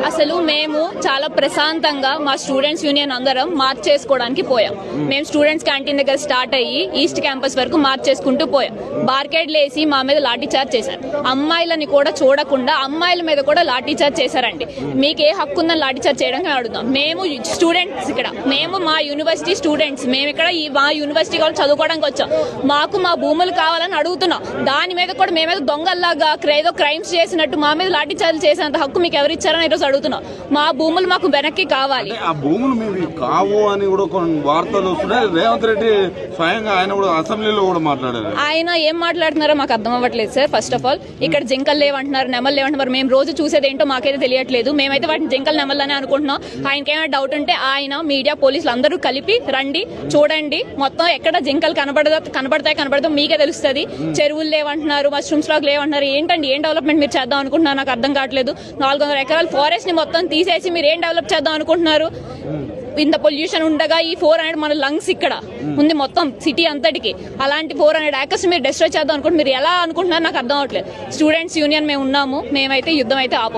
అసలు మేము చాలా ప్రశాంతంగా మా స్టూడెంట్స్ యూనియన్ అందరం మార్చ్ చేసుకోవడానికి పోయాం. మేము స్టూడెంట్స్ క్యాంటీన్ దగ్గర స్టార్ట్ అయ్యి ఈస్ట్ క్యాంపస్ వరకు మార్చ్ చేసుకుంటూ పోయాం. బార్కేడ్లు వేసి మా మీద లాఠీ చార్జ్ చేశారు. అమ్మాయిలని కూడా చూడకుండా అమ్మాయిల మీద కూడా లాఠీ చార్జ్ చేశారండి. మీకు ఏ హక్కు ఉందని లాఠీ చార్జ్ చేయడానికి అడుగుతాం. మేము స్టూడెంట్స్ ఇక్కడ, మేము మా యూనివర్సిటీ స్టూడెంట్స్, మేము ఇక్కడ మా యూనివర్సిటీ వాళ్ళు చదువుకోవడానికి వచ్చాం. మాకు మా భూములు కావాలని అడుగుతున్నాం. దాని మీద కూడా మేమేదో దొంగల్లాగా ఏదో క్రైమ్స్ చేసినట్టు మా మీద లాఠీ చార్జ్ చేసేంత హక్కు మీకు ఎవరు ఇచ్చారని ఈరోజు అడుగుతున్నాం. మా భూములు మాకు వెనక్కి కావాలి. ఆ భూములు మీవి కావు అని కూడా కొన్ని వార్తలు వస్తున్నాయి. రేవంత్ రెడ్డి స్వయంగా ఆయన కూడా అసెంబ్లీలో కూడా మాట్లాడారు. ఆయన ఏం మాట్లాడుతున్నారో మాకు అర్థం అవ్వట్లేదు సార్. ఫస్ట్ ఆఫ్ ఆల్ ఇక్కడ జింకలు లేవంటున్నారు, నెమలు లేవంటున్నారు. మేము రోజు చూసేది ఏంటో మాకైతే తెలియట్లేదు. మేమైతే వాటిని జింకలు నెమలని అనుకుంటున్నాం. ఆయనకి ఏమైనా డౌట్ ఉంటే ఆయన మీడియా పోలీసులు అందరూ కలిపి రండి, చూడండి మొత్తం ఎక్కడ జింకలు కనబడతాయి మీకే తెలుస్తుంది. చెరువులు లేవంటున్నారు, మష్రూమ్స్ లాగా లేవంటున్నారు. ఏంటండి, ఏం డెవలప్మెంట్ మీరు చేద్దాం అనుకుంటున్నారు నాకు అర్థం కావట్లేదు. 400 ఎకరాల ఫారెస్ట్ ని మొత్తం తీసేసి మీరు ఏం డెవలప్ చేద్దాం అనుకుంటున్నారు? ఇంత పొల్యూషన్ ఉండగా ఈ 400 మన లంగ్స్ ఇక్కడ ఉంది మొత్తం సిటీ అంతటికి. అలాంటి 400 ఏకర్స్ మీరు డిస్ట్రాయ్ చేద్దాం అనుకుంటే మీరు ఎలా అనుకుంటున్నారు నాకు అర్థం అవ్వట్లేదు. స్టూడెంట్స్ యూనియన్ మేము ఉన్నాము, మేమైతే యుద్ధం అయితే ఆపం.